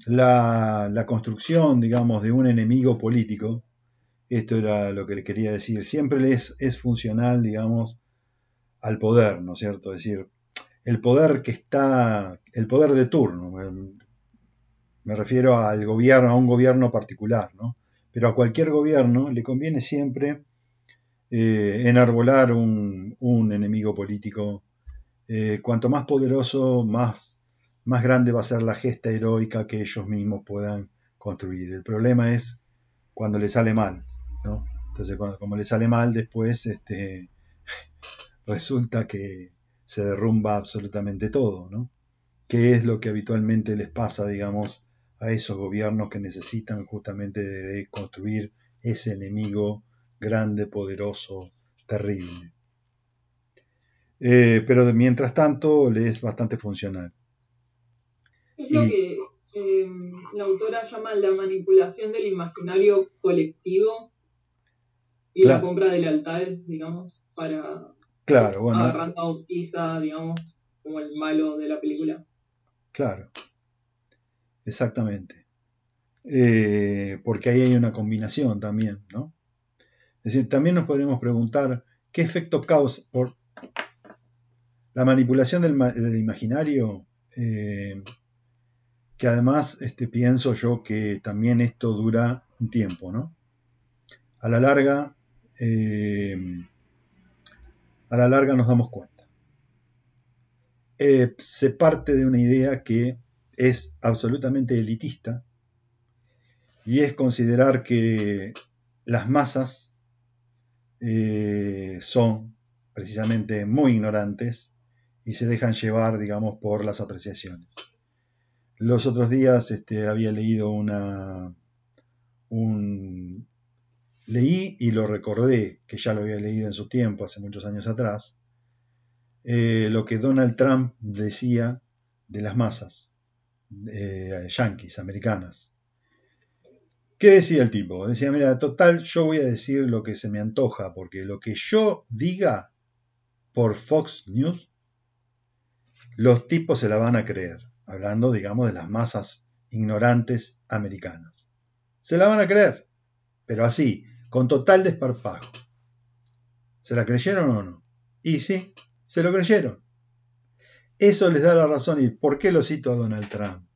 la construcción, digamos, de un enemigo político, esto era lo que le quería decir, siempre es funcional, digamos, al poder, ¿no es cierto? Es decir, el poder el poder de turno, me refiero al gobierno, a un gobierno particular, ¿no? Pero a cualquier gobierno le conviene siempre enarbolar un enemigo político. Cuanto más poderoso, más grande va a ser la gesta heroica que ellos mismos puedan construir. El problema es cuando le sale mal, ¿no? Entonces, como le sale mal, después resulta que se derrumba absolutamente todo, ¿no? ¿Qué es lo que habitualmente les pasa, digamos, a esos gobiernos que necesitan justamente de construir ese enemigo grande, poderoso, terrible? Pero mientras tanto le es bastante funcional. Es lo que la autora llama la manipulación del imaginario colectivo y la compra de lealtades, digamos, para agarrando a Isa, digamos, como el malo de la película. Claro, exactamente. Porque ahí hay una combinación también, ¿no? Es decir, también nos podríamos preguntar qué efecto causa por la manipulación del imaginario, que además pienso yo que también esto dura un tiempo, ¿no? A la larga nos damos cuenta. Se parte de una idea que es absolutamente elitista y es considerar que las masas son precisamente muy ignorantes y se dejan llevar, digamos, por las apreciaciones. Los otros días había leído leí y lo recordé, que ya lo había leído en su tiempo, hace muchos años atrás, lo que Donald Trump decía de las masas yanquis, americanas. ¿Qué decía el tipo? Decía, mira, total, yo voy a decir lo que se me antoja, porque lo que yo diga por Fox News, los tipos se la van a creer, hablando, digamos, de las masas ignorantes americanas. Se la van a creer, pero así, con total desparpajo. ¿Se la creyeron o no? Y sí, se lo creyeron. Eso les da la razón. ¿Y por qué lo cito a Donald Trump?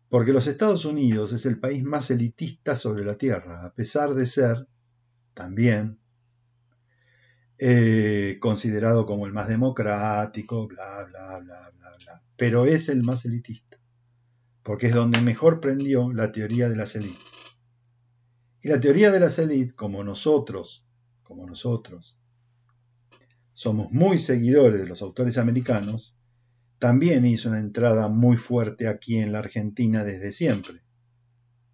Porque los Estados Unidos es el país más elitista sobre la Tierra, a pesar de ser, también, considerado como el más democrático, bla, bla, bla, bla, bla. Pero es el más elitista, porque es donde mejor prendió la teoría de las élites. Y la teoría de las élites, como nosotros, somos muy seguidores de los autores americanos, también hizo una entrada muy fuerte aquí en la Argentina desde siempre.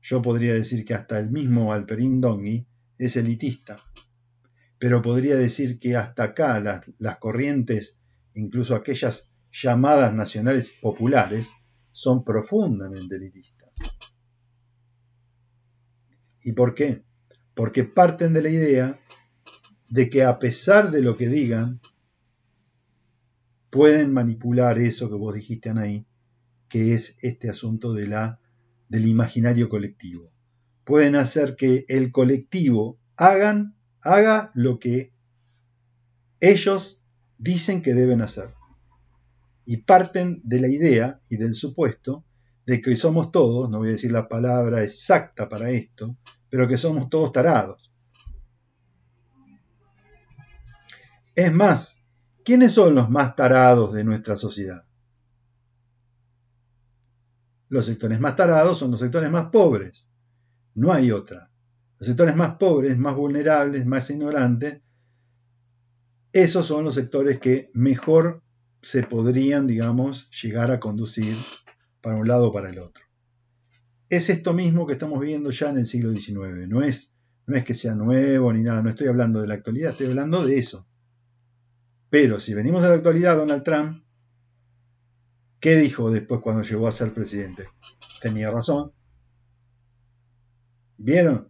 Yo podría decir que hasta el mismo Alperín Dongui es elitista, pero podría decir que hasta acá las corrientes, incluso aquellas llamadas nacionales populares, son profundamente elitistas. ¿Y por qué? Porque parten de la idea de que a pesar de lo que digan, pueden manipular eso que vos dijiste, Anaí, que es este asunto del imaginario colectivo. Pueden hacer que el colectivo haga lo que ellos dicen que deben hacer. Y parten de la idea y del supuesto de que somos todos, no voy a decir la palabra exacta para esto, pero que somos todos tarados. Es más, ¿quiénes son los más tarados de nuestra sociedad? Los sectores más tarados son los sectores más pobres. No hay otra. Los sectores más pobres, más vulnerables, más ignorantes, esos son los sectores que mejor se podrían, digamos, llegar a conducir para un lado o para el otro. Es esto mismo que estamos viendo ya en el siglo XIX. No es que sea nuevo ni nada, no estoy hablando de la actualidad, estoy hablando de eso. Pero si venimos a la actualidad, Donald Trump, ¿qué dijo después cuando llegó a ser presidente? Tenía razón. ¿Vieron?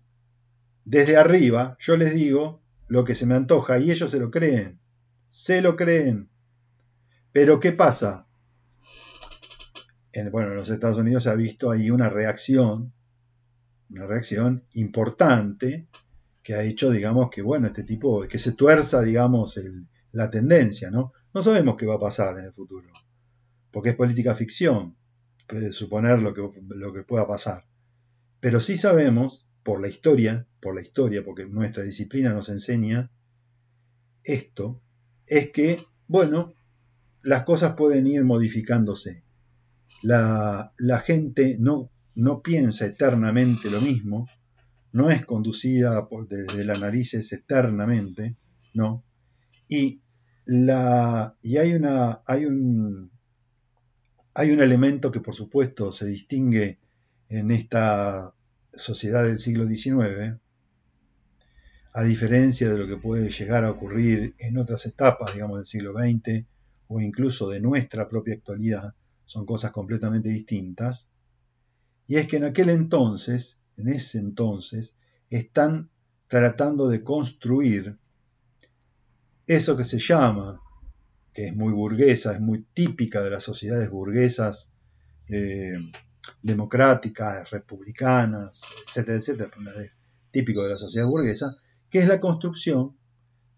Desde arriba yo les digo lo que se me antoja y ellos se lo creen. Se lo creen. Pero ¿qué pasa? en los Estados Unidos se ha visto ahí una reacción importante que ha hecho, digamos, que este tipo, que se tuerza, digamos, la tendencia, ¿no? No sabemos qué va a pasar en el futuro, porque es política ficción, puede suponer lo que pueda pasar. Pero sí sabemos, por la historia, porque nuestra disciplina nos enseña esto, es que, las cosas pueden ir modificándose. La gente no piensa eternamente lo mismo, no es conducida desde las narices eternamente, ¿no? Y hay un elemento que por supuesto se distingue en esta sociedad del siglo XIX, a diferencia de lo que puede llegar a ocurrir en otras etapas, digamos, del siglo XX o incluso de nuestra propia actualidad, son cosas completamente distintas, y es que en ese entonces, están tratando de construir eso que se llama, que es muy burguesa, es muy típica de las sociedades burguesas, democráticas, republicanas, etcétera, etcétera, típico de la sociedad burguesa, que es la construcción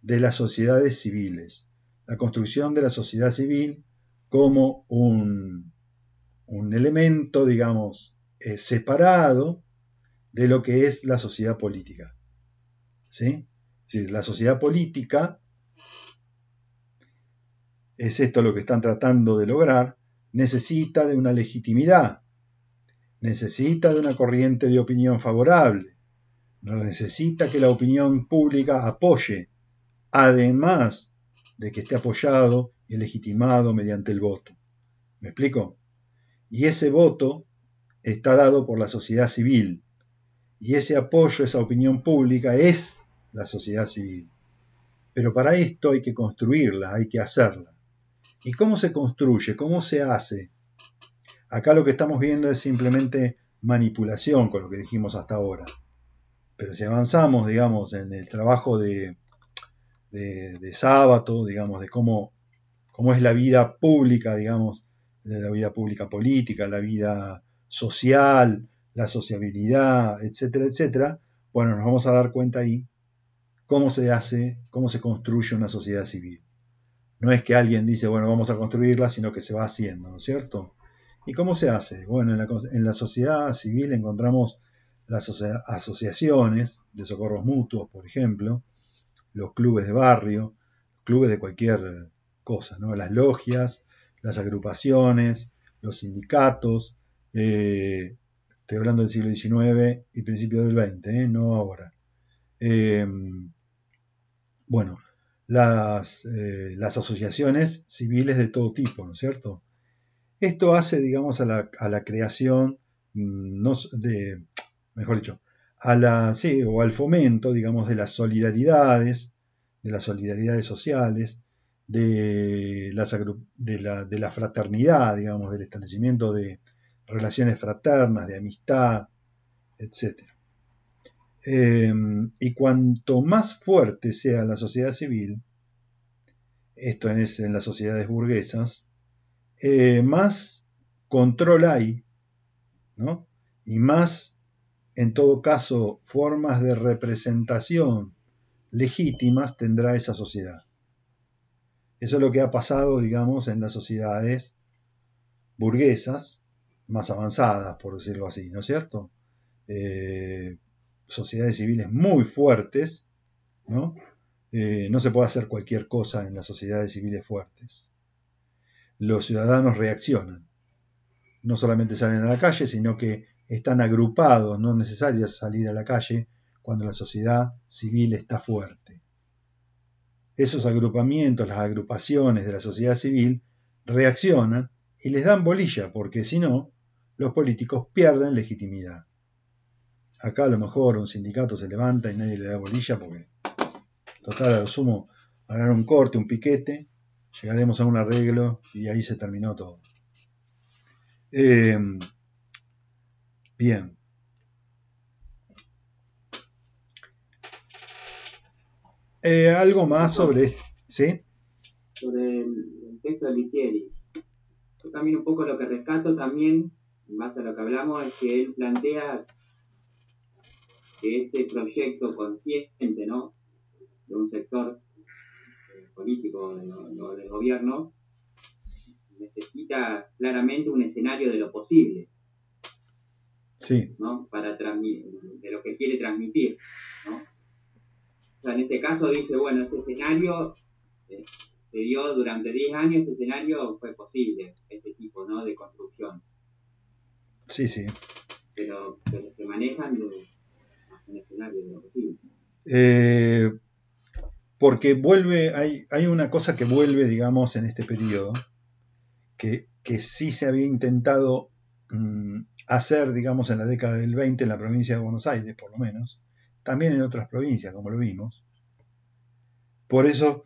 de las sociedades civiles, la construcción de la sociedad civil como un elemento, digamos, separado de lo que es la sociedad política. ¿Sí? Es decir, la sociedad política, es esto lo que están tratando de lograr, necesita de una legitimidad, necesita de una corriente de opinión favorable, necesita que la opinión pública apoye, además de que esté apoyado y legitimado mediante el voto. ¿Me explico? Y ese voto está dado por la sociedad civil, y ese apoyo, esa opinión pública es la sociedad civil. Pero para esto hay que construirla, hay que hacerla. ¿Y cómo se construye? ¿Cómo se hace? Acá lo que estamos viendo es simplemente manipulación con lo que dijimos hasta ahora. Pero si avanzamos, digamos, en el trabajo de Sábato, digamos, de cómo es la vida pública, digamos, de la vida pública política, la vida social, la sociabilidad, etcétera, etcétera, nos vamos a dar cuenta ahí cómo se hace, cómo se construye una sociedad civil. No es que alguien dice, vamos a construirla, sino que se va haciendo, ¿no es cierto? ¿Y cómo se hace? En la sociedad civil encontramos las asociaciones de socorros mutuos, por ejemplo, los clubes de barrio, clubes de cualquier cosa, ¿no? Las logias, las agrupaciones, los sindicatos, estoy hablando del siglo XIX y principios del XX, no ahora. Las asociaciones civiles de todo tipo, ¿no es cierto? Esto hace, digamos, a la creación, mejor dicho, o al fomento, digamos, de las solidaridades sociales, de la fraternidad, digamos, del establecimiento de relaciones fraternas, de amistad, etc. Y cuanto más fuerte sea la sociedad civil, esto es en las sociedades burguesas, más control hay, ¿no? Y más, en todo caso, formas de representación legítimas tendrá esa sociedad. Eso es lo que ha pasado, digamos, en las sociedades burguesas más avanzadas, por decirlo así, ¿no es cierto? Sociedades civiles muy fuertes, ¿no? No se puede hacer cualquier cosa en las sociedades civiles fuertes. Los ciudadanos reaccionan. No solamente salen a la calle, sino que están agrupados, no es necesario salir a la calle cuando la sociedad civil está fuerte. Esos agrupamientos, las agrupaciones de la sociedad civil, reaccionan y les dan bolilla, porque si no, los políticos pierden legitimidad. Acá a lo mejor un sindicato se levanta y nadie le da bolilla porque, total, a lo sumo, harán un corte, un piquete, llegaremos a un arreglo y ahí se terminó todo. Bien. Algo más sobre... ¿Sí? Sobre el texto de Alighieri. Yo también un poco lo que rescato también, en base a lo que hablamos, es que él plantea que este proyecto consciente, ¿no?, de un sector político del gobierno necesita claramente un escenario de lo posible, Sí. ¿no?, de lo que quiere transmitir, ¿no? O sea, en este caso dice, bueno, este escenario se dio durante 10 años, este escenario fue posible, este tipo, ¿no?, de construcción. Sí, sí. Pero se manejan un escenario de lo posible. Porque hay una cosa que vuelve, digamos, en este periodo, que sí se había intentado hacer, digamos, en la década del 20 en la provincia de Buenos Aires, por lo menos, también en otras provincias, como lo vimos. Por eso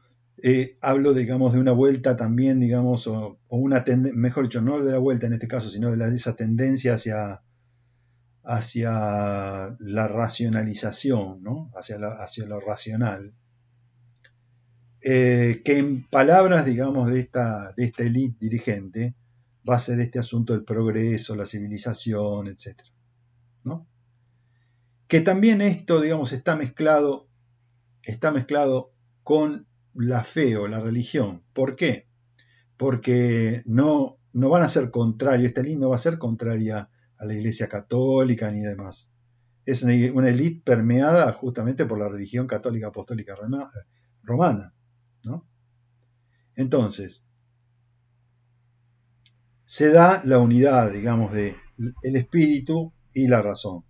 hablo, digamos, de una vuelta también, digamos, o una tendencia, mejor dicho, no de la vuelta en este caso, sino de esa tendencia hacia la racionalización, ¿no? Hacia lo racional. Que en palabras, digamos, de esta élite dirigente, va a ser este asunto del progreso, la civilización, etc., ¿no? Que también esto, digamos, está mezclado con la fe o la religión. ¿Por qué? Porque no van a ser contrarios, esta élite no va a ser contraria a la Iglesia Católica ni demás. Es una élite permeada justamente por la religión católica apostólica romana, ¿no? Entonces, se da la unidad, digamos, de el espíritu y la razón.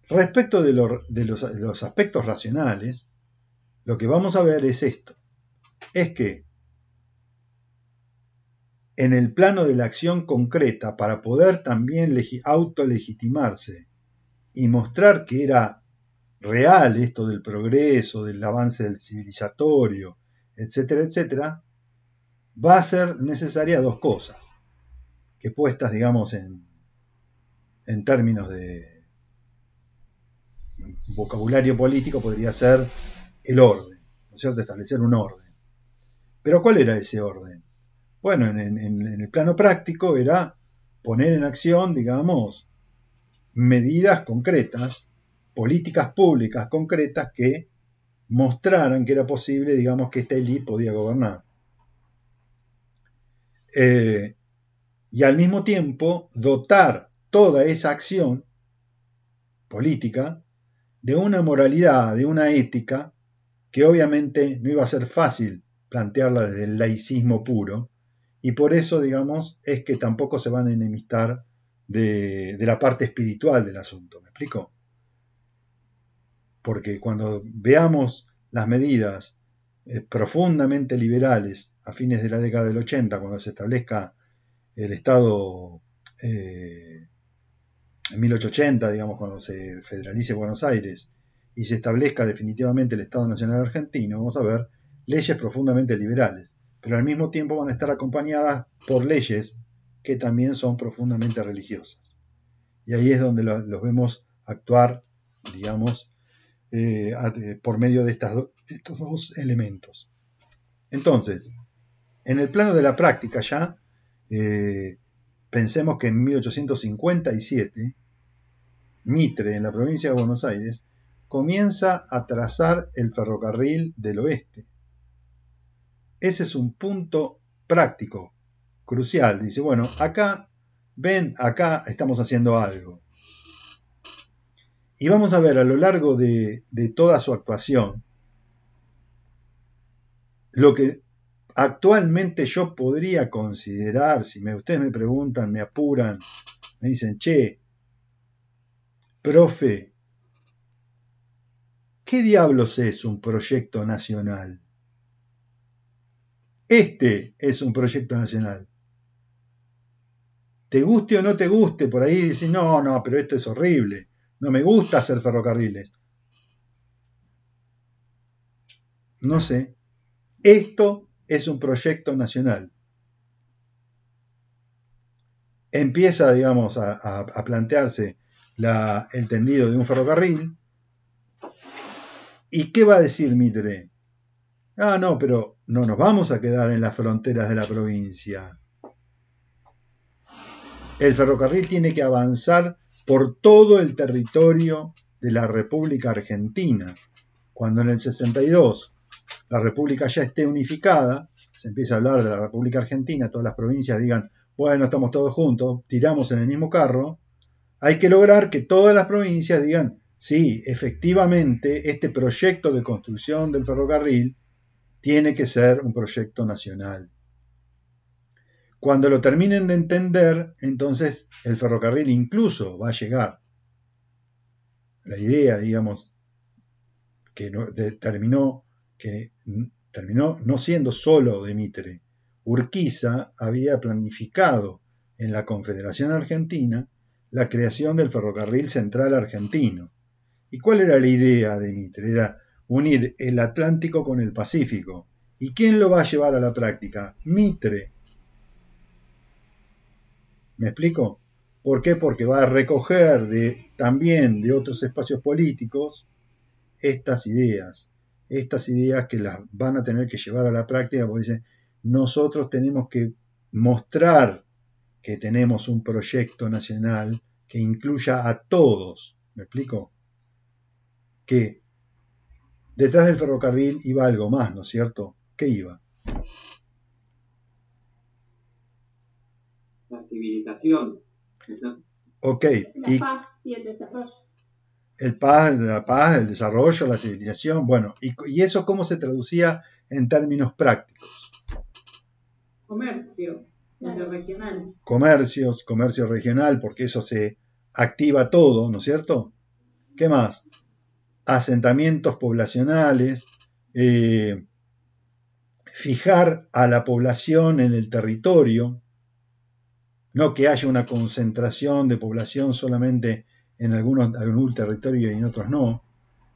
Respecto de los aspectos racionales, lo que vamos a ver es esto, es que en el plano de la acción concreta, para poder también autolegitimarse y mostrar que era real esto del progreso, del avance del civilizatorio, etcétera, etcétera, va a ser necesaria dos cosas, que puestas, digamos, en términos de vocabulario político podría ser el orden, ¿no es cierto?, establecer un orden. Pero ¿cuál era ese orden? Bueno, en el plano práctico era poner en acción, digamos, medidas concretas, políticas públicas concretas que mostraran que era posible, digamos, que esta élite podía gobernar. Y al mismo tiempo dotar toda esa acción política de una moralidad, de una ética, que obviamente no iba a ser fácil plantearla desde el laicismo puro, y por eso, digamos, es que tampoco se van a enemistar de la parte espiritual del asunto. ¿Me explico? Porque cuando veamos las medidas profundamente liberales a fines de la década del 80, cuando se establezca el Estado en 1880, digamos, cuando se federalice Buenos Aires y se establezca definitivamente el Estado Nacional Argentino, vamos a ver leyes profundamente liberales, pero al mismo tiempo van a estar acompañadas por leyes que también son profundamente religiosas. Y ahí es donde los vemos actuar, digamos, por medio de estos dos elementos. Entonces, en el plano de la práctica ya, pensemos que en 1857, Mitre, en la provincia de Buenos Aires, comienza a trazar el ferrocarril del oeste. Ese es un punto práctico, crucial. Dice, bueno, acá, ven, acá estamos haciendo algo. Y vamos a ver a lo largo de toda su actuación lo que actualmente yo podría considerar, si ustedes me preguntan, me apuran, me dicen, che, profe, ¿qué diablos es un proyecto nacional? Este es un proyecto nacional. Te guste o no te guste, por ahí decís, no, pero esto es horrible. No me gusta hacer ferrocarriles. No sé. Esto es un proyecto nacional. Empieza, digamos, a plantearse el tendido de un ferrocarril. ¿Y qué va a decir Mitre? No, pero no nos vamos a quedar en las fronteras de la provincia. el ferrocarril tiene que avanzar por todo el territorio de la República Argentina. Cuando en el 62 la República ya esté unificada, se empieza a hablar de la República Argentina, todas las provincias digan, bueno, estamos todos juntos, tiramos en el mismo carro, hay que lograr que todas las provincias digan, sí, efectivamente, este proyecto de construcción del ferrocarril tiene que ser un proyecto nacional. Cuando lo terminen de entender, entonces el ferrocarril incluso va a llegar. La idea, digamos, que terminó no siendo solo de Mitre. Urquiza había planificado en la Confederación Argentina la creación del ferrocarril central argentino. ¿Y cuál era la idea de Mitre? Era unir el Atlántico con el Pacífico. ¿Y quién lo va a llevar a la práctica? Mitre. ¿Me explico? ¿Por qué? Porque va a recoger también de otros espacios políticos estas ideas que las van a tener que llevar a la práctica, porque dicen, nosotros tenemos que mostrar que tenemos un proyecto nacional que incluya a todos. ¿Me explico? Que detrás del ferrocarril iba algo más, ¿no es cierto? ¿Qué iba? La civilización. Ok. La paz y el desarrollo. La paz, el desarrollo, la civilización. Bueno, ¿y eso cómo se traducía en términos prácticos? Comercio, interregional. Comercio regional, porque eso se activa todo, ¿no es cierto? ¿Qué más? Asentamientos poblacionales, fijar a la población en el territorio, no que haya una concentración de población solamente en algún territorio y en otros no,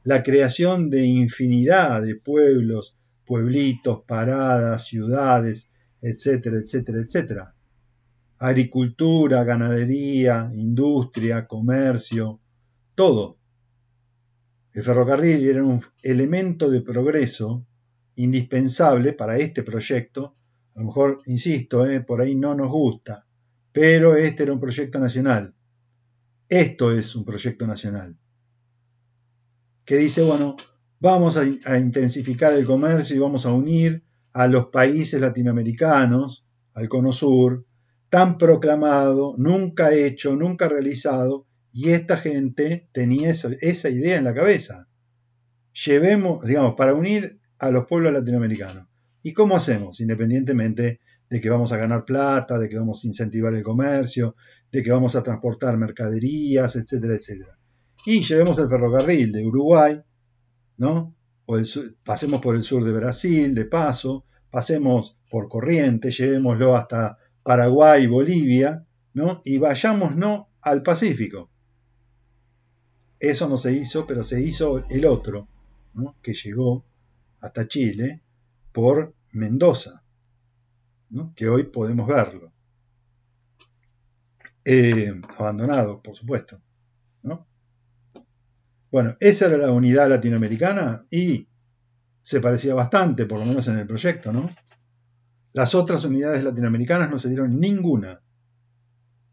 la creación de infinidad de pueblos, pueblitos, paradas, ciudades, etcétera, etcétera, etcétera. Agricultura, ganadería, industria, comercio, todo. El ferrocarril era un elemento de progreso indispensable para este proyecto. A lo mejor, insisto, por ahí no nos gusta, pero este era un proyecto nacional. Esto es un proyecto nacional que dice, bueno, vamos a intensificar el comercio y vamos a unir a los países latinoamericanos, al Cono Sur, tan proclamado, nunca hecho, nunca realizado, y esta gente tenía esa idea en la cabeza. Llevemos, digamos, para unir a los pueblos latinoamericanos. ¿Y cómo hacemos? Independientemente de que vamos a ganar plata, de que vamos a incentivar el comercio, de que vamos a transportar mercaderías, etcétera, etcétera. Y llevemos el ferrocarril de Uruguay, ¿no? Pasemos por el sur de Brasil, de paso, pasemos por Corrientes, llevémoslo hasta Paraguay, Bolivia, ¿no? Y vayámonos al Pacífico. Eso no se hizo, pero se hizo el otro, ¿no? Que llegó hasta Chile por Mendoza, ¿no? Que hoy podemos verlo. Abandonado, por supuesto, ¿no? Bueno, esa era la unidad latinoamericana y se parecía bastante, por lo menos en el proyecto, ¿no? Las otras unidades latinoamericanas no se dieron ninguna.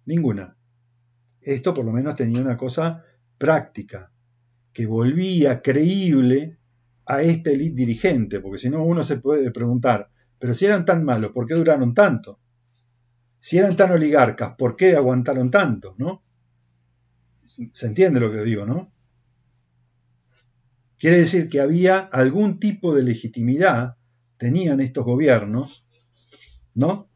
Ninguna. Esto por lo menos tenía una cosa práctica, que volvía creíble a esta élite dirigente, porque si no uno se puede preguntar, pero si eran tan malos, ¿por qué duraron tanto? Si eran tan oligarcas, ¿por qué aguantaron tanto, no? ¿Se entiende lo que digo, no? Quiere decir que había algún tipo de legitimidad, tenían estos gobiernos, ¿no?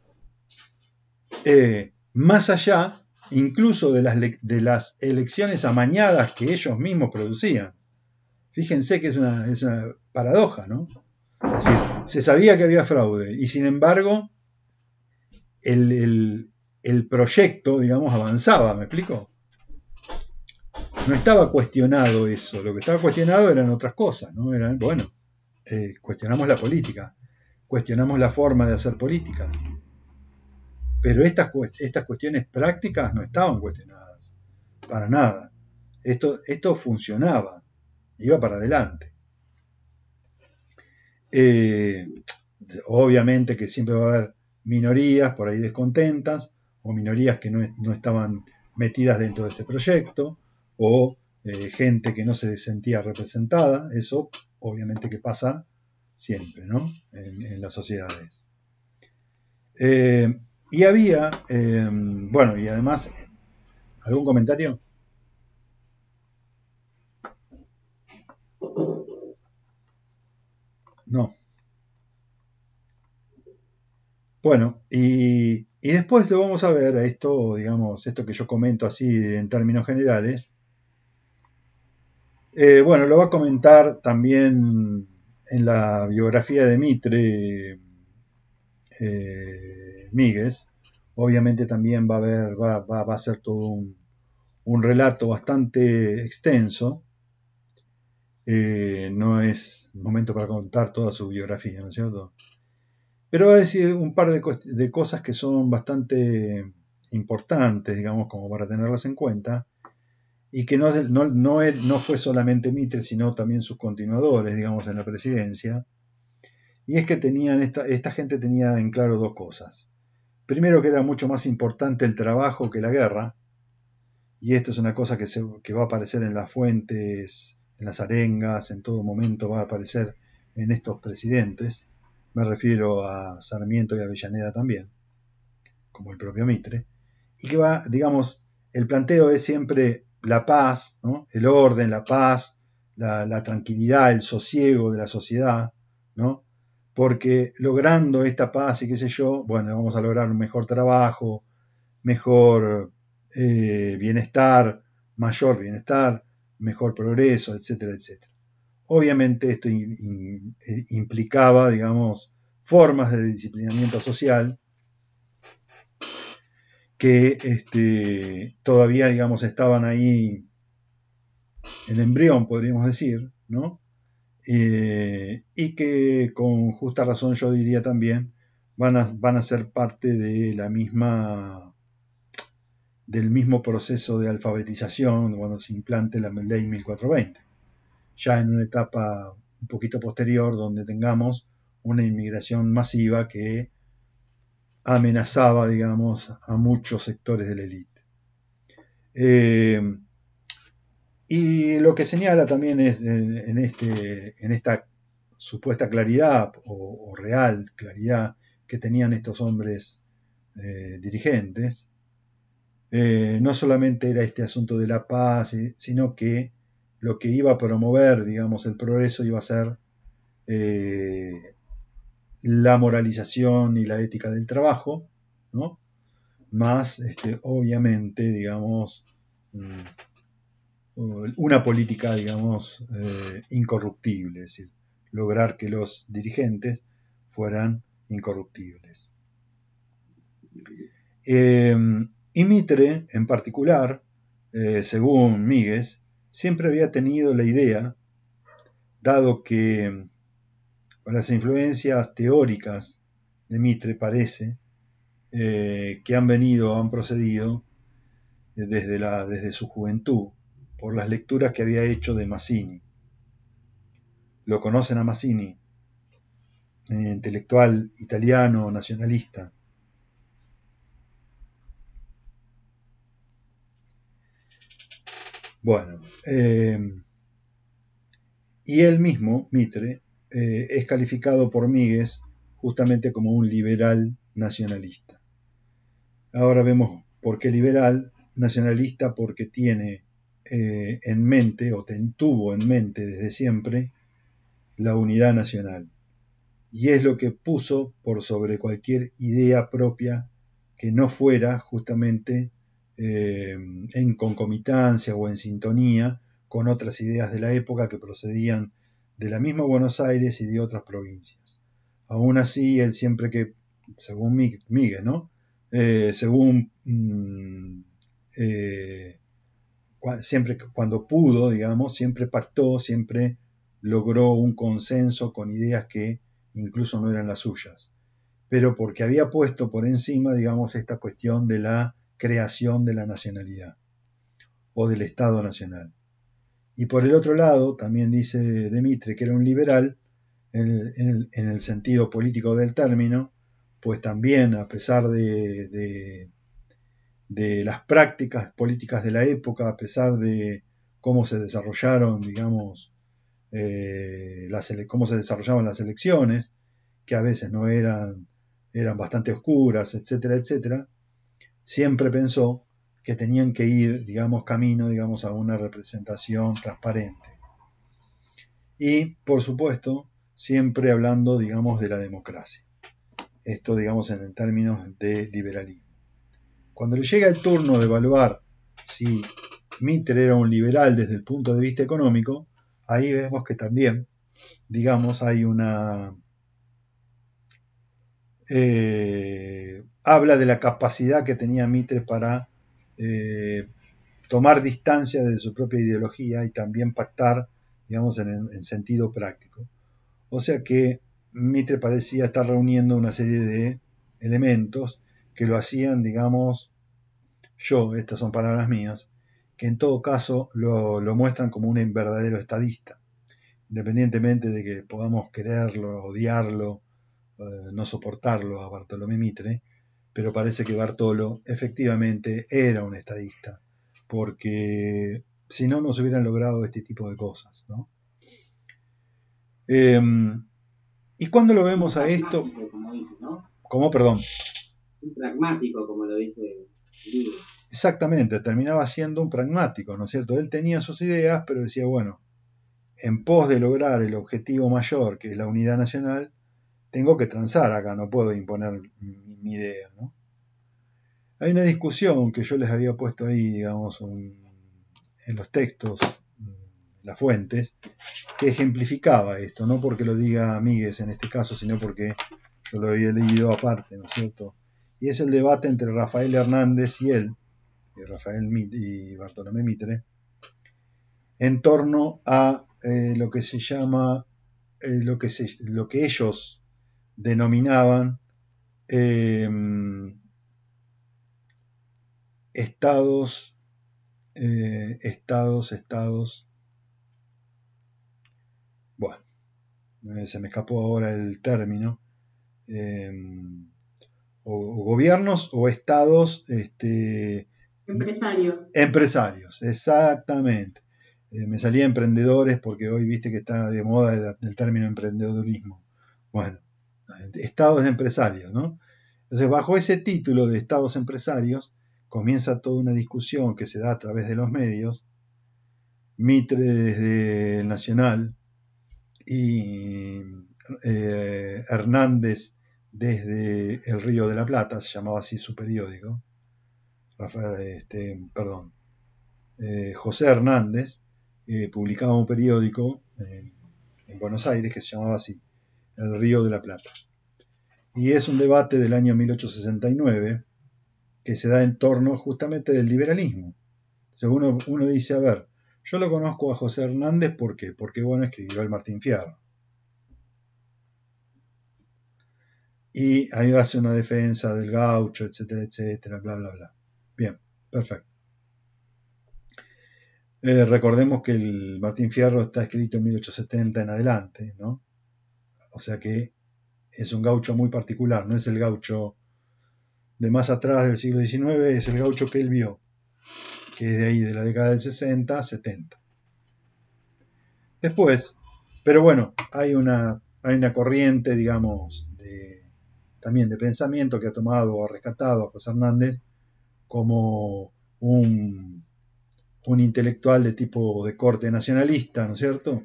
Más allá incluso de las elecciones amañadas que ellos mismos producían. Fíjense que es una paradoja, ¿no? Es decir, se sabía que había fraude y sin embargo el proyecto, digamos, avanzaba, ¿me explico? No estaba cuestionado eso, lo que estaba cuestionado eran otras cosas, ¿no? Cuestionamos la política, cuestionamos la forma de hacer política, pero estas cuestiones prácticas no estaban cuestionadas, para nada. Esto funcionaba, iba para adelante. Obviamente que siempre va a haber minorías por ahí descontentas, o minorías que no estaban metidas dentro de este proyecto, o gente que no se sentía representada. Eso obviamente que pasa siempre, ¿no? En las sociedades. Y había, bueno, y además, ¿algún comentario? No. Bueno, y después lo vamos a ver, esto, digamos, esto que yo comento así en términos generales. Bueno, lo va a comentar también en la biografía de Mitre, Míguez. Obviamente también va a ser todo un relato bastante extenso. No es momento para contar toda su biografía, ¿no es cierto? Pero va a decir un par de cosas que son bastante importantes, digamos, como para tenerlas en cuenta, y que no fue solamente Mitre, sino también sus continuadores, digamos, en la presidencia. Y es que esta gente tenía en claro dos cosas. Primero, que era mucho más importante el trabajo que la guerra, y esto es una cosa que va a aparecer en las fuentes, en las arengas, en todo momento va a aparecer en estos presidentes. Me refiero a Sarmiento y Avellaneda también, como el propio Mitre, y que va, digamos, el planteo es siempre la paz, ¿no? El orden, la paz, la tranquilidad, el sosiego de la sociedad, ¿no? Porque logrando esta paz y qué sé yo, bueno, vamos a lograr un mejor trabajo, mejor bienestar, mayor bienestar, mejor progreso, etcétera, etcétera. Obviamente esto implicaba, digamos, formas de disciplinamiento social que todavía, digamos, estaban ahí en embrión, podríamos decir, ¿no? Y que con justa razón yo diría también van a ser parte de del mismo proceso de alfabetización cuando se implante la ley 1420, ya en una etapa un poquito posterior donde tengamos una inmigración masiva que amenazaba, digamos, a muchos sectores de la élite. Y lo que señala también es en esta supuesta claridad o real claridad que tenían estos hombres dirigentes, no solamente era este asunto de la paz, sino que lo que iba a promover, digamos, el progreso iba a ser la moralización y la ética del trabajo, ¿no? Más, obviamente, digamos, una política, digamos, incorruptible, es decir, lograr que los dirigentes fueran incorruptibles. Y Mitre, en particular, según Míguez, siempre había tenido la idea, dado que con las influencias teóricas de Mitre parece que han procedido desde su juventud por las lecturas que había hecho de Mazzini. Lo conocen a Mazzini, intelectual italiano nacionalista. Bueno, y él mismo, Mitre, es calificado por Míguez justamente como un liberal nacionalista. Ahora vemos por qué liberal, nacionalista porque tiene en mente, o tuvo en mente desde siempre, la unidad nacional. Y es lo que puso por sobre cualquier idea propia que no fuera justamente en concomitancia o en sintonía con otras ideas de la época que procedían de la misma Buenos Aires y de otras provincias. Aún así, él siempre que, según Miguel, ¿no? Siempre cuando pudo, digamos, siempre pactó, siempre logró un consenso con ideas que incluso no eran las suyas, pero porque había puesto por encima, digamos, esta cuestión de la creación de la nacionalidad o del Estado Nacional. Y por el otro lado, también dice de Mitre que era un liberal en el sentido político del término, pues también a pesar de de las prácticas políticas de la época, a pesar de cómo se desarrollaron, digamos, cómo se desarrollaban las elecciones, que a veces no eran bastante oscuras, etcétera, etcétera, siempre pensó que tenían que ir, digamos, camino, digamos, a una representación transparente. Y, por supuesto, siempre hablando, digamos, de la democracia. Esto, digamos, en términos de liberalismo. Cuando le llega el turno de evaluar si Mitre era un liberal desde el punto de vista económico, ahí vemos que también, digamos, hay una... habla de la capacidad que tenía Mitre para tomar distancia de su propia ideología y también pactar, digamos, en sentido práctico. O sea que Mitre parecía estar reuniendo una serie de elementos que lo hacían, digamos, estas son palabras mías, que en todo caso lo muestran como un verdadero estadista, independientemente de que podamos quererlo, odiarlo, no soportarlo a Bartolomé Mitre, pero parece que Bartolo efectivamente era un estadista, porque si no, no se hubieran logrado este tipo de cosas, ¿no? ¿Y cuándo lo vemos a esto? Como dice, ¿no? ¿Cómo? Perdón. Un pragmático, como lo dice el libro. Exactamente, terminaba siendo un pragmático, ¿no es cierto? Él tenía sus ideas, pero decía, bueno, en pos de lograr el objetivo mayor, que es la unidad nacional, tengo que transar acá, no puedo imponer mi idea, ¿no? Hay una discusión que yo les había puesto ahí, digamos, en los textos, las fuentes, que ejemplificaba esto, no porque lo diga Míguez en este caso, sino porque yo lo había leído aparte, ¿no es cierto? Y es el debate entre Rafael Hernández y él, y Bartolomé Mitre, en torno a lo que se llama, lo que ellos denominaban estados, bueno, se me escapó ahora el término, o gobiernos o estados empresarios, exactamente. Me salía emprendedores porque hoy viste que está de moda el término emprendedurismo. Bueno, estados empresarios, ¿no? Entonces, bajo ese título de estados empresarios, comienza toda una discusión que se da a través de los medios, Mitre desde el Nacional y Hernández desde el Río de la Plata, se llamaba así su periódico, José Hernández publicaba un periódico en Buenos Aires que se llamaba así, El Río de la Plata. Y es un debate del año 1869 que se da en torno justamente del liberalismo. O sea, uno dice, a ver, yo lo conozco a José Hernández, ¿por qué? Porque, bueno, escribió el Martín Fierro. Y ahí hace una defensa del gaucho, etcétera, etcétera, bla, bla, bla. Bien, perfecto. Recordemos que el Martín Fierro está escrito en 1870 en adelante, ¿no? O sea que es un gaucho muy particular, no es el gaucho de más atrás del siglo XIX, es el gaucho que él vio, que es de ahí, de la década del 60, 70. Después, pero bueno, hay una corriente, digamos, también de pensamiento que ha tomado o rescatado a José Hernández como un intelectual de tipo de corte nacionalista, ¿no es cierto?,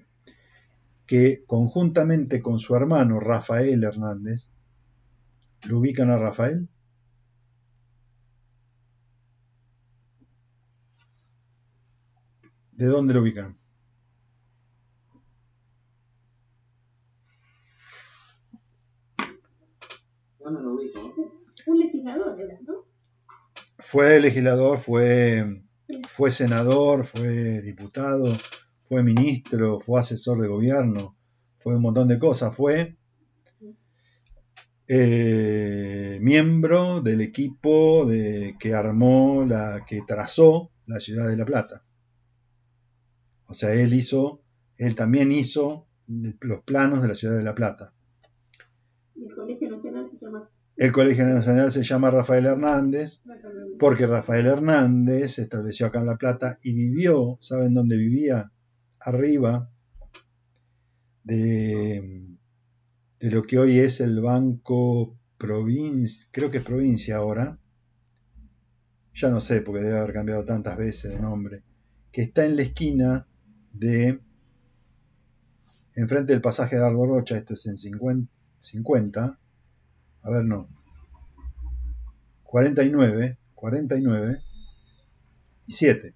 que conjuntamente con su hermano Rafael Hernández, ¿lo ubican a Rafael? ¿De dónde lo ubican? Yo no lo ubico. Un legislador era, ¿no? Fue legislador, fue senador, fue diputado, fue ministro, fue asesor de gobierno, fue un montón de cosas, fue miembro del equipo que trazó la ciudad de La Plata. O sea, él también hizo los planos de la ciudad de La Plata. Y el Colegio Nacional se llama El Colegio Nacional se llama Rafael Hernández porque Rafael Hernández se estableció acá en La Plata y vivió, ¿saben dónde vivía? Arriba de lo que hoy es el Banco Provincia, creo que es Provincia ahora, ya no sé porque debe haber cambiado tantas veces de nombre, que está en la esquina de, enfrente del pasaje de Dardo Rocha, esto es en 50, a ver, no, 49 y 7.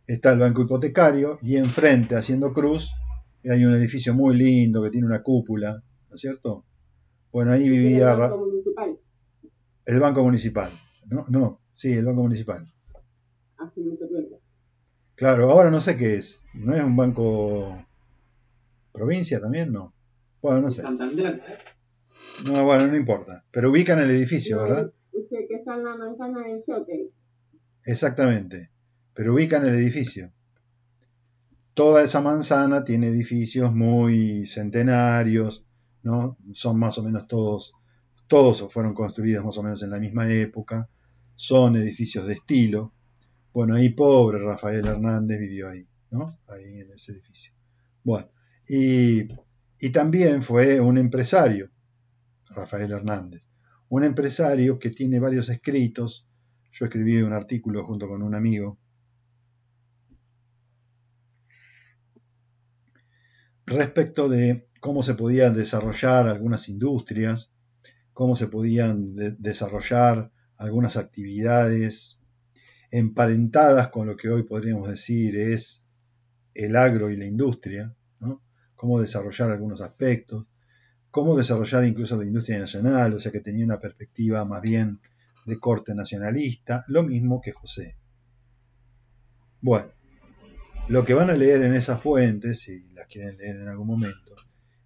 Está el banco hipotecario y enfrente, haciendo cruz, hay un edificio muy lindo que tiene una cúpula, ¿no es cierto? Bueno, ahí vivía El Banco Municipal. el Banco Municipal. No, sí, el Banco Municipal. Hace mucho tiempo. Claro, ahora no sé qué es. ¿No es un banco provincia también? No. Bueno, no sé. Santander. No, bueno, no importa. Pero ubican el edificio, ¿verdad? Dice que está en la manzana del Jockey. Exactamente. Pero ubican el edificio. Toda esa manzana tiene edificios muy centenarios, ¿no? Son más o menos todos fueron construidos más o menos en la misma época. Son edificios de estilo. Bueno, ahí pobre Rafael Hernández vivió ahí, ¿no? Ahí en ese edificio. Bueno, y también fue un empresario, Rafael Hernández. Un empresario que tiene varios escritos. Yo escribí un artículo junto con un amigo respecto de cómo se podían desarrollar algunas industrias, cómo se podían desarrollar algunas actividades emparentadas con lo que hoy podríamos decir es el agro y la industria, ¿no? Cómo desarrollar algunos aspectos, cómo desarrollar incluso la industria nacional, o sea que tenía una perspectiva más bien de corte nacionalista, lo mismo que José. Bueno, lo que van a leer en esas fuentes, si las quieren leer en algún momento,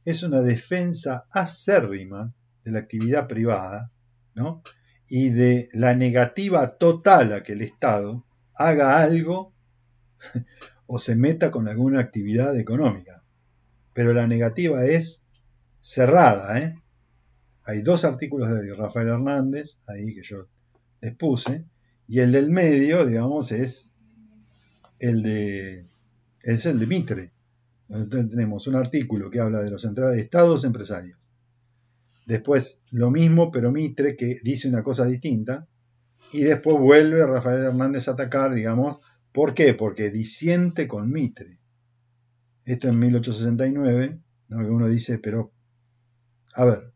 es una defensa acérrima de la actividad privada, ¿no? Y de la negativa total a que el Estado haga algo o se meta con alguna actividad económica. Pero la negativa es cerrada, ¿eh? Hay 2 artículos de Rafael Hernández, ahí que yo les puse, y el del medio, digamos, es el de Mitre. Entonces tenemos un artículo que habla de los estados empresarios. Después lo mismo, pero Mitre, que dice una cosa distinta, y después vuelve Rafael Hernández a atacar, digamos, ¿por qué? Porque disiente con Mitre. Esto en 1869, ¿no? Que uno dice, pero, a ver,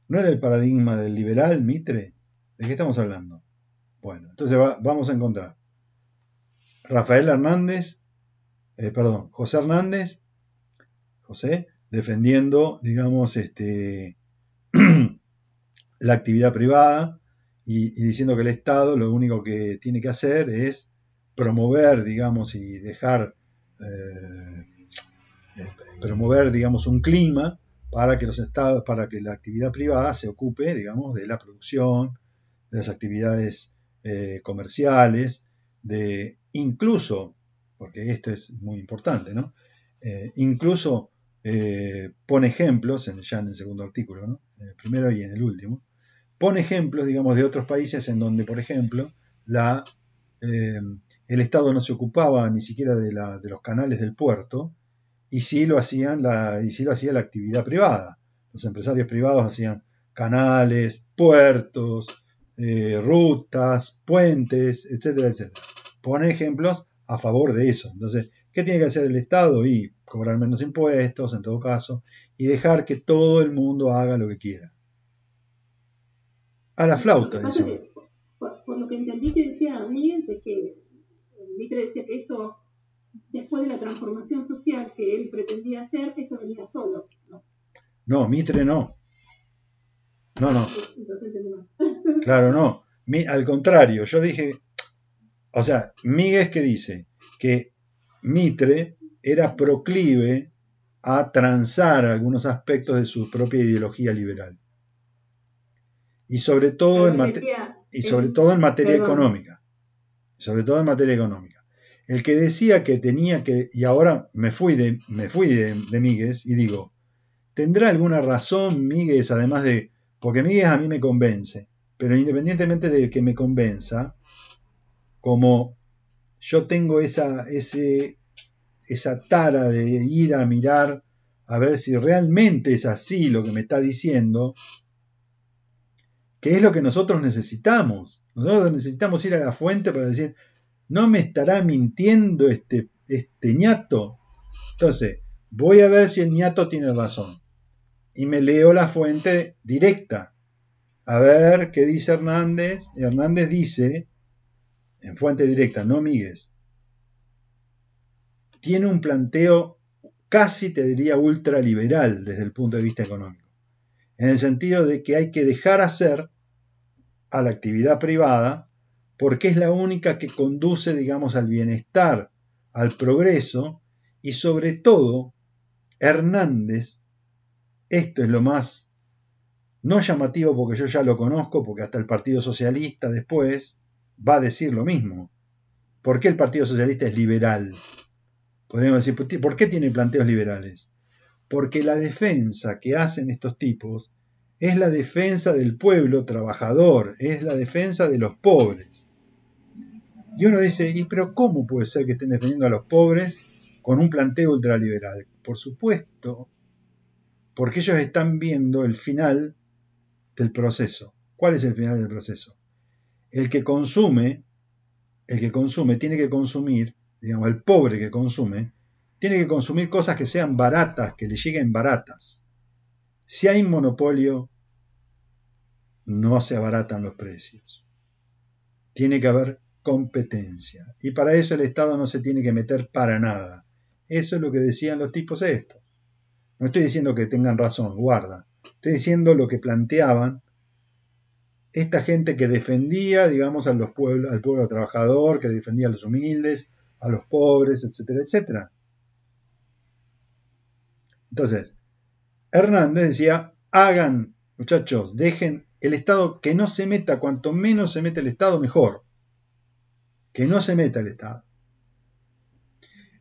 ¿no era el paradigma del liberal Mitre? ¿De qué estamos hablando? Bueno, entonces vamos a encontrar José Hernández, defendiendo, digamos, la actividad privada y diciendo que el Estado lo único que tiene que hacer es promover, digamos, y dejar promover, digamos, un clima para que los estados, para que la actividad privada se ocupe, digamos, de la producción, de las actividades comerciales, de incluso, porque esto es muy importante, ¿no? Incluso pone ejemplos, ya en el segundo artículo, ¿no? En el primero y en el último, pone ejemplos, digamos, de otros países en donde, por ejemplo, el Estado no se ocupaba ni siquiera de los canales del puerto, y sí lo hacía la actividad privada. Los empresarios privados hacían canales, puertos, rutas, puentes, etcétera, etcétera. Pone ejemplos a favor de eso. Entonces, ¿qué tiene que hacer el Estado? Y cobrar menos impuestos, en todo caso, y dejar que todo el mundo haga lo que quiera. A la flauta, dice. Por lo que entendí que decía Miguel, es que Mitre decía que eso, después de la transformación social que él pretendía hacer, eso venía solo, ¿no? No, Mitre no. No. Claro, no. Al contrario, yo dije, o sea, Miguel que dice que Mitre era proclive a transar algunos aspectos de su propia ideología liberal. Y sobre todo en materia económica. Sobre todo en materia económica. El que decía que tenía que, y ahora me fui de Míguez y digo, ¿tendrá alguna razón Míguez, además de porque Míguez a mí me convence, pero independientemente de que me convenza, como yo tengo esa tara de ir a mirar a ver si realmente es así lo que me está diciendo, que es lo que nosotros necesitamos. Nosotros necesitamos ir a la fuente para decir, ¿no me estará mintiendo este ñato? Entonces, voy a ver si el ñato tiene razón. Y me leo la fuente directa. A ver qué dice Hernández. Hernández dice, en fuente directa, no Míguez, tiene un planteo casi, te diría, ultraliberal desde el punto de vista económico. En el sentido de que hay que dejar hacer a la actividad privada porque es la única que conduce, digamos, al bienestar, al progreso, y sobre todo, Hernández, esto es lo más no llamativo porque yo ya lo conozco, porque hasta el Partido Socialista después va a decir lo mismo. ¿Por qué el Partido Socialista es liberal? Podríamos decir, ¿por qué tiene planteos liberales? Porque la defensa que hacen estos tipos es la defensa del pueblo trabajador, es la defensa de los pobres. Y uno dice, pero ¿cómo puede ser que estén defendiendo a los pobres con un planteo ultraliberal? Por supuesto, porque ellos están viendo el final del proceso. ¿Cuál es el final del proceso? El que consume tiene que consumir, digamos, el pobre que consume, tiene que consumir cosas que sean baratas, que le lleguen baratas. Si hay monopolio, no se abaratan los precios. Tiene que haber competencia. Y para eso el Estado no se tiene que meter para nada. Eso es lo que decían los tipos estos. No estoy diciendo que tengan razón, guarda. Estoy diciendo lo que planteaban esta gente que defendía, digamos, al pueblo trabajador, que defendía a los humildes, a los pobres, etcétera, etcétera. Entonces, Hernández decía, hagan, muchachos, dejen el Estado, que no se meta, cuanto menos se mete el Estado, mejor. Que no se meta el Estado.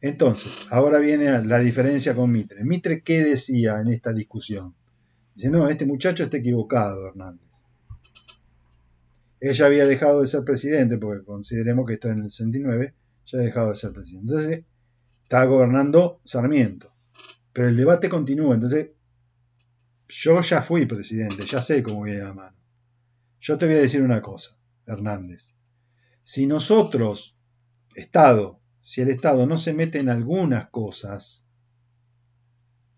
Entonces, ahora viene la diferencia con Mitre. Mitre, ¿qué decía en esta discusión? Dice, no, este muchacho está equivocado, Hernández. Ella había dejado de ser presidente, porque consideremos que esto es en el 69, ya ha dejado de ser presidente. Entonces, está gobernando Sarmiento. Pero el debate continúa. Entonces, yo ya fui presidente, ya sé cómo viene la mano. Yo te voy a decir una cosa, Hernández. Si nosotros, si el Estado no se mete en algunas cosas,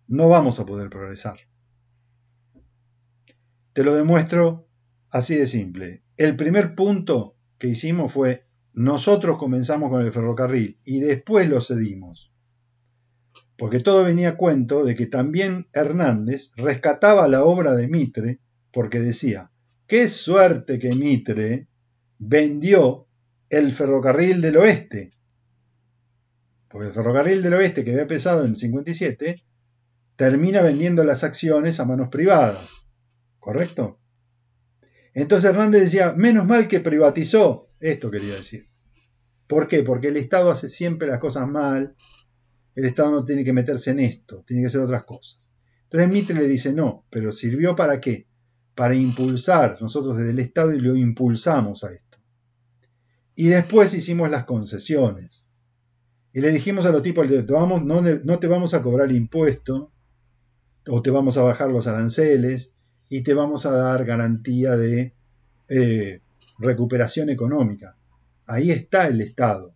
no vamos a poder progresar. Te lo demuestro así de simple. El primer punto que hicimos fue, nosotros comenzamos con el ferrocarril y después lo cedimos. Porque todo venía a cuento de que también Hernández rescataba la obra de Mitre porque decía, qué suerte que Mitre vendió el ferrocarril del oeste. Porque el ferrocarril del oeste, que había empezado en el 57, termina vendiendo las acciones a manos privadas. ¿Correcto? Entonces Hernández decía, menos mal que privatizó. Esto quería decir. ¿Por qué? Porque el Estado hace siempre las cosas mal. El Estado no tiene que meterse en esto, tiene que hacer otras cosas. Entonces Mitre le dice, no, pero ¿sirvió para qué? Para impulsar, nosotros desde el Estado y lo impulsamos a esto. Y después hicimos las concesiones. Y le dijimos a los tipos, no te vamos a cobrar impuesto, o te vamos a bajar los aranceles, y te vamos a dar garantía de recuperación económica. Ahí está el Estado.